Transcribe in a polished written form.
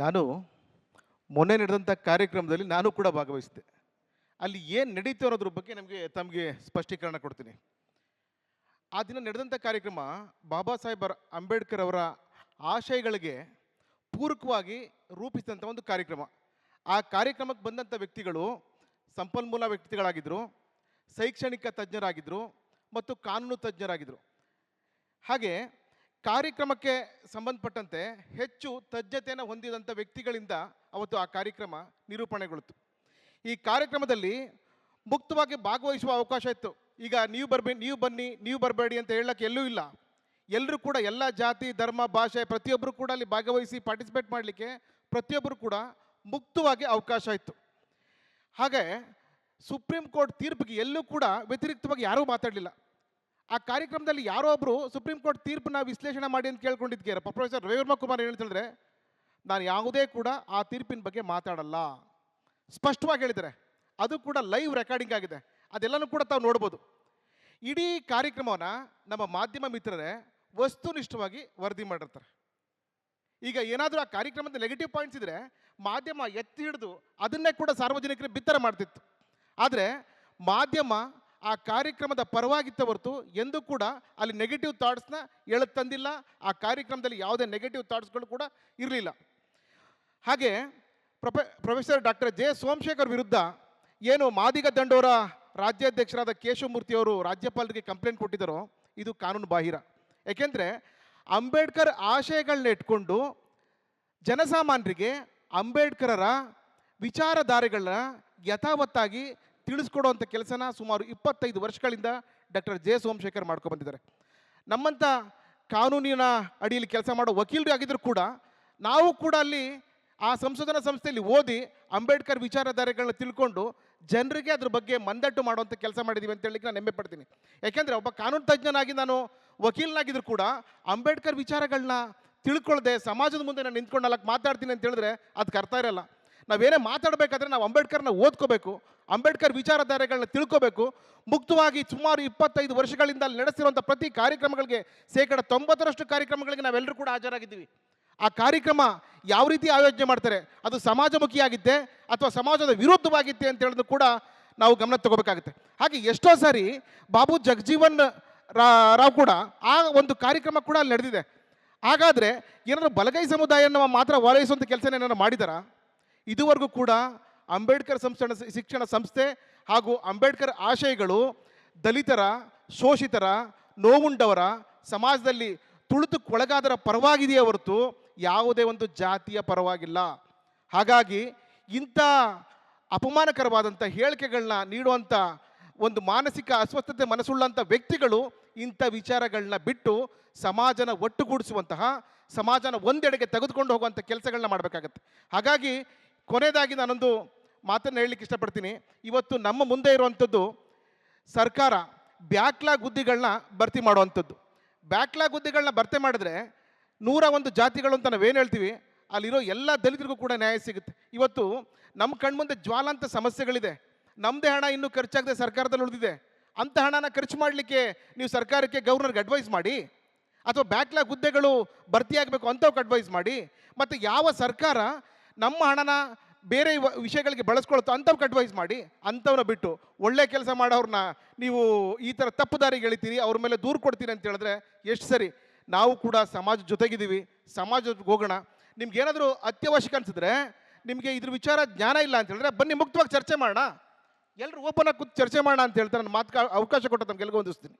ನಾನು ಮೊನ್ನೆ ನಡೆದಂಥ ಕಾರ್ಯಕ್ರಮದಲ್ಲಿ ನಾನು ಕೂಡ ಭಾಗವಹಿಸಿದ್ದೆ. ಅಲ್ಲಿ ಏನು ನಡೀತು ಅನ್ನೋದ್ರ ಬಗ್ಗೆ ತಮಗೆ ಸ್ಪಷ್ಟೀಕರಣ ಕೊಡ್ತೀನಿ. ಆ ದಿನ ನಡೆದಂಥ ಕಾರ್ಯಕ್ರಮ ಬಾಬಾ ಸಾಹೇಬ್ ಅಂಬೇಡ್ಕರ್ ಅವರ ಆಶಯಗಳಿಗೆ ಪೂರಕವಾಗಿ ರೂಪಿಸಿದಂಥ ಒಂದು ಕಾರ್ಯಕ್ರಮ. ಆ ಕಾರ್ಯಕ್ರಮಕ್ಕೆ ಬಂದಂಥ ವ್ಯಕ್ತಿಗಳು ಸಂಪನ್ಮೂಲ ವ್ಯಕ್ತಿಗಳಾಗಿದ್ದರು, ಶೈಕ್ಷಣಿಕ ತಜ್ಞರಾಗಿದ್ದರು ಮತ್ತು ಕಾನೂನು ತಜ್ಞರಾಗಿದ್ದರು. ಹಾಗೆ ಕಾರ್ಯಕ್ರಮಕ್ಕೆ ಸಂಬಂಧಪಟ್ಟಂತೆ ಹೆಚ್ಚು ತಜ್ಞತೆಯನ್ನು ಹೊಂದಿದಂಥ ವ್ಯಕ್ತಿಗಳಿಂದ ಅವತ್ತು ಆ ಕಾರ್ಯಕ್ರಮ ನಿರೂಪಣೆಗೊಳ್ತು. ಈ ಕಾರ್ಯಕ್ರಮದಲ್ಲಿ ಮುಕ್ತವಾಗಿ ಭಾಗವಹಿಸುವ ಅವಕಾಶ ಇತ್ತು. ಈಗ ನೀವು ಬನ್ನಿ ನೀವು ಬರಬೇಡಿ ಅಂತ ಹೇಳಕ್ಕೆ ಎಲ್ಲೂ ಇಲ್ಲ. ಎಲ್ಲರೂ ಕೂಡ ಎಲ್ಲ ಜಾತಿ ಧರ್ಮ ಭಾಷೆ ಪ್ರತಿಯೊಬ್ಬರು ಕೂಡ ಅಲ್ಲಿ ಭಾಗವಹಿಸಿ ಪಾರ್ಟಿಸಿಪೇಟ್ ಮಾಡಲಿಕ್ಕೆ ಪ್ರತಿಯೊಬ್ಬರು ಕೂಡ ಮುಕ್ತವಾಗಿ ಅವಕಾಶ ಇತ್ತು. ಹಾಗೆ ಸುಪ್ರೀಂ ಕೋರ್ಟ್ ತೀರ್ಪಿಗೆ ಎಲ್ಲೂ ಕೂಡ ವ್ಯತಿರಿಕ್ತವಾಗಿ ಯಾರೂ ಮಾತಾಡಲಿಲ್ಲ. ಆ ಕಾರ್ಯಕ್ರಮದಲ್ಲಿ ಯಾರೋ ಒಬ್ಬರು ಸುಪ್ರೀಂ ಕೋರ್ಟ್ ತೀರ್ಪನ್ನ ವಿಶ್ಲೇಷಣೆ ಮಾಡಿ ಅಂತ ಕೇಳ್ಕೊಂಡಿದ್ದೆ. ಪ್ರೊಫೆಸರ್ ರವಿವರ್ಮ ಕುಮಾರ್ ಏನು ಹೇಳಿದ್ರೆ, ನಾನು ಯಾವುದೇ ಕೂಡ ಆ ತೀರ್ಪಿನ ಬಗ್ಗೆ ಮಾತಾಡಲ್ಲ ಸ್ಪಷ್ಟವಾಗಿ ಹೇಳಿದ್ದಾರೆ. ಅದು ಕೂಡ ಲೈವ್ ರೆಕಾರ್ಡಿಂಗ್ ಆಗಿದೆ, ಅದೆಲ್ಲನೂ ಕೂಡ ತಾವು ನೋಡ್ಬೋದು. ಇಡೀ ಕಾರ್ಯಕ್ರಮವನ್ನು ನಮ್ಮ ಮಾಧ್ಯಮ ಮಿತ್ರರೇ ವಸ್ತುನಿಷ್ಠವಾಗಿ ವರದಿ ಮಾಡಿರ್ತಾರೆ. ಈಗ ಏನಾದರೂ ಆ ಕಾರ್ಯಕ್ರಮದ ನೆಗೆಟಿವ್ ಪಾಯಿಂಟ್ಸ್ ಇದ್ದರೆ ಮಾಧ್ಯಮ ಎತ್ತಿ ಹಿಡಿದು ಅದನ್ನೇ ಕೂಡ ಸಾರ್ವಜನಿಕರಿಗೆ ಬಿತ್ತರ ಮಾಡ್ತಿತ್ತು. ಆದರೆ ಮಾಧ್ಯಮ ಆ ಕಾರ್ಯಕ್ರಮದ ಪರವಾಗಿತ್ತ ಹೊರತು ಎಂದೂ ಕೂಡ ಅಲ್ಲಿ ನೆಗೆಟಿವ್ ಥಾಟ್ಸ್ನ ತಂದಿಲ್ಲ. ಆ ಕಾರ್ಯಕ್ರಮದಲ್ಲಿ ಯಾವುದೇ ನೆಗೆಟಿವ್ ಥಾಟ್ಸ್ಗಳು ಕೂಡ ಇರಲಿಲ್ಲ. ಹಾಗೆ ಪ್ರೊಫೆಸರ್ ಡಾಕ್ಟರ್ ಜೆ ಸೋಮಶೇಖರ್ ವಿರುದ್ಧ ಏನು ಮಾದಿಗ ದಂಡೋರ ರಾಜ್ಯಾಧ್ಯಕ್ಷರಾದ ಕೇಶವಮೂರ್ತಿಯವರು ರಾಜ್ಯಪಾಲರಿಗೆ ಕಂಪ್ಲೇಂಟ್ ಕೊಟ್ಟಿದ್ದಾರೋ ಇದು ಕಾನೂನು ಬಾಹಿರ. ಏಕೆಂದರೆ ಅಂಬೇಡ್ಕರ್ ಆಶಯಗಳನ್ನ ಇಟ್ಕೊಂಡು ಜನಸಾಮಾನ್ಯರಿಗೆ ಅಂಬೇಡ್ಕರರ ವಿಚಾರಧಾರೆಗಳನ್ನ ಯಥಾವತ್ತಾಗಿ ತಿಳಿಸ್ಕೊಡುವಂಥ ಕೆಲಸನ ಸುಮಾರು 25 ವರ್ಷಗಳಿಂದ ಡಾಕ್ಟರ್ ಜೆ ಸೋಮಶೇಖರ್ ಮಾಡ್ಕೊಂಡು ಬಂದಿದ್ದಾರೆ. ನಮ್ಮಂಥ ಕಾನೂನಿನ ಅಡಿಯಲ್ಲಿ ಕೆಲಸ ಮಾಡೋ ವಕೀಲರು ಆಗಿದ್ದರೂ ಕೂಡ ನಾವು ಕೂಡ ಅಲ್ಲಿ ಆ ಸಂಶೋಧನಾ ಸಂಸ್ಥೆಯಲ್ಲಿ ಓದಿ ಅಂಬೇಡ್ಕರ್ ವಿಚಾರಧಾರೆಗಳನ್ನ ತಿಳ್ಕೊಂಡು ಜನರಿಗೆ ಅದ್ರ ಬಗ್ಗೆ ಮಂದಟ್ಟು ಮಾಡುವಂಥ ಕೆಲಸ ಮಾಡಿದ್ದೀವಿ ಅಂತ ಹೇಳಲಿಕ್ಕೆ ನಾನು ಹೆಮ್ಮೆ ಪಡ್ತೀನಿ. ಯಾಕೆಂದರೆ ಒಬ್ಬ ಕಾನೂನು ತಜ್ಞನಾಗಿ ನಾನು ವಕೀಲನಾಗಿದ್ದರೂ ಕೂಡ ಅಂಬೇಡ್ಕರ್ ವಿಚಾರಗಳನ್ನ ತಿಳ್ಕೊಳ್ಳದೆ ಸಮಾಜದ ಮುಂದೆ ನಾನು ನಿಂತ್ಕೊಂಡು ಅಲ್ಲಕ್ಕೆ ಮಾತಾಡ್ತೀನಿ ಅಂತ ಹೇಳಿದ್ರೆ ಅದಕ್ಕೆ ಅರ್ಥ ಇರಲ್ಲ. ನಾವೇನೇ ಮಾತಾಡಬೇಕಾದ್ರೆ ನಾವು ಅಂಬೇಡ್ಕರ್ನ ಓದ್ಕೋಬೇಕು, ಅಂಬೇಡ್ಕರ್ ವಿಚಾರಧಾರೆಗಳನ್ನ ತಿಳ್ಕೋಬೇಕು. ಮುಕ್ತವಾಗಿ ಸುಮಾರು 25 ವರ್ಷಗಳಿಂದ ಅಲ್ಲಿ ನಡೆಸಿರುವಂಥ ಪ್ರತಿ ಕಾರ್ಯಕ್ರಮಗಳಿಗೆ 90% ಕಾರ್ಯಕ್ರಮಗಳಿಗೆ ನಾವೆಲ್ಲರೂ ಕೂಡ ಹಾಜರಾಗಿದ್ದೀವಿ. ಆ ಕಾರ್ಯಕ್ರಮ ಯಾವ ರೀತಿ ಆಯೋಜನೆ ಮಾಡ್ತಾರೆ, ಅದು ಸಮಾಜಮುಖಿಯಾಗಿತ್ತೆ ಅಥವಾ ಸಮಾಜದ ವಿರುದ್ಧವಾಗಿತ್ತೆ ಅಂತ ಹೇಳಿದ್ರು ಕೂಡ ನಾವು ಗಮನ ತಗೋಬೇಕಾಗುತ್ತೆ. ಹಾಗೆ ಎಷ್ಟೋ ಸಾರಿ ಬಾಬು ಜಗಜೀವನ್ ರಾವ್ ಕೂಡ ಆ ಒಂದು ಕಾರ್ಯಕ್ರಮ ಕೂಡ ಅಲ್ಲಿ ನಡೆದಿದೆ. ಹಾಗಾದರೆ ಏನಾದರೂ ಬಲಗೈ ಸಮುದಾಯವನ್ನು ಮಾತ್ರ ಓಲೈಸುವಂಥ ಕೆಲಸ ಏನಾದ್ರು ಮಾಡಿದಾರಾ? ಇದುವರೆಗೂ ಕೂಡ ಅಂಬೇಡ್ಕರ್ ಶಿಕ್ಷಣ ಸಂಸ್ಥೆ ಹಾಗೂ ಅಂಬೇಡ್ಕರ್ ಆಶಯಗಳು ದಲಿತರ, ಶೋಷಿತರ, ನೋವುಂಡವರ, ಸಮಾಜದಲ್ಲಿ ತುಳಿತಕ್ಕೊಳಗಾದರ ಪರವಾಗಿದೆಯೇ ಹೊರತು ಯಾವುದೇ ಒಂದು ಜಾತಿಯ ಪರವಾಗಿಲ್ಲ. ಹಾಗಾಗಿ ಇಂಥ ಅಪಮಾನಕರವಾದಂಥ ಹೇಳಿಕೆಗಳನ್ನ ನೀಡುವಂಥ ಒಂದು ಮಾನಸಿಕ ಅಸ್ವಸ್ಥತೆ ಮನಸ್ಸುಳ್ಳಂಥ ವ್ಯಕ್ತಿಗಳು ಇಂಥ ವಿಚಾರಗಳನ್ನ ಬಿಟ್ಟು ಸಮಾಜನ ಒಟ್ಟುಗೂಡಿಸುವಂತಹ, ಸಮಾಜನ ಒಂದೆಡೆಗೆ ತೆಗೆದುಕೊಂಡು ಹೋಗುವಂಥ ಕೆಲಸಗಳನ್ನ ಮಾಡಬೇಕಾಗತ್ತೆ. ಹಾಗಾಗಿ ಕೊನೆಯದಾಗಿ ನಾನೊಂದು ಮಾತನ್ನು ಹೇಳಲಿಕ್ಕೆ ಇಷ್ಟಪಡ್ತೀನಿ. ಇವತ್ತು ನಮ್ಮ ಮುಂದೆ ಇರುವಂಥದ್ದು ಸರ್ಕಾರ ಬ್ಯಾಕ್ಲಾಗ್ ಹುದ್ದೆಗಳನ್ನ ಭರ್ತಿ ಮಾಡುವಂಥದ್ದು. ಬ್ಯಾಕ್ಲಾಗ್ ಹುದ್ದೆಗಳನ್ನ ಭರ್ತಿ ಮಾಡಿದ್ರೆ 101 ಜಾತಿಗಳು ಅಂತ ನಾವೇನು ಹೇಳ್ತೀವಿ, ಅಲ್ಲಿರೋ ಎಲ್ಲ ದಲಿತರಿಗೂ ಕೂಡ ನ್ಯಾಯ ಸಿಗುತ್ತೆ. ಇವತ್ತು ನಮ್ಮ ಕಣ್ಮುಂದೆ ಜ್ವಾಲಾಂತ ಸಮಸ್ಯೆಗಳಿದೆ. ನಮ್ಮದೇ ಹಣ ಇನ್ನೂ ಖರ್ಚಾಗದೆ ಸರ್ಕಾರದಲ್ಲಿ ಉಳಿದಿದೆ. ಅಂಥ ಹಣನ ಖರ್ಚು ಮಾಡಲಿಕ್ಕೆ ನೀವು ಸರ್ಕಾರಕ್ಕೆ, ಗವರ್ನರ್ಗೆ ಅಡ್ವೈಸ್ ಮಾಡಿ, ಅಥವಾ ಬ್ಯಾಕ್ಲಾಗ್ ಹುದ್ದೆಗಳು ಭರ್ತಿಯಾಗಬೇಕು ಅಂಥವ್ಕೆ ಅಡ್ವೈಸ್ ಮಾಡಿ. ಮತ್ತು ಯಾವ ಸರ್ಕಾರ ನಮ್ಮ ಹಣನ ಬೇರೆ ವಿಷಯಗಳಿಗೆ ಬಳಸ್ಕೊಳ್ತೋ ಅಂಥವ್ಕೆ ಅಡ್ವೈಸ್ ಮಾಡಿ. ಅಂಥವ್ನ ಬಿಟ್ಟು ಒಳ್ಳೆ ಕೆಲಸ ಮಾಡೋರನ್ನ ನೀವು ಈ ಥರ ತಪ್ಪು ದಾರಿಗೆ ಎಳಿತೀರಿ, ಅವ್ರ ಮೇಲೆ ದೂರು ಕೊಡ್ತೀರಿ ಅಂತ ಹೇಳಿದ್ರೆ ಎಷ್ಟು ಸರಿ? ನಾವು ಕೂಡ ಸಮಾಜ ಜೊತೆಗಿದ್ದೀವಿ, ಸಮಾಜಕ್ಕೆ ಹೋಗೋಣ. ನಿಮ್ಗೇನಾದರೂ ಅತ್ಯವಶ್ಯಕ ಅನಿಸಿದ್ರೆ, ನಿಮಗೆ ಇದ್ರ ವಿಚಾರ ಜ್ಞಾನ ಇಲ್ಲ ಅಂತ ಹೇಳಿದ್ರೆ ಬನ್ನಿ ಮುಕ್ತವಾಗಿ ಚರ್ಚೆ ಮಾಡೋಣ, ಎಲ್ಲರೂ ಓಪನ್ ಆಗಿ ಕೂತು ಚರ್ಚೆ ಮಾಡೋಣ ಅಂತ ಹೇಳ್ತಾರೆ. ನನ್ನ ಮಾತು ಅವಕಾಶ ಕೊಟ್ಟು ತಮ್ಗೆಲ್ಗೂ ಹೊಂದಿಸ್ತೀನಿ.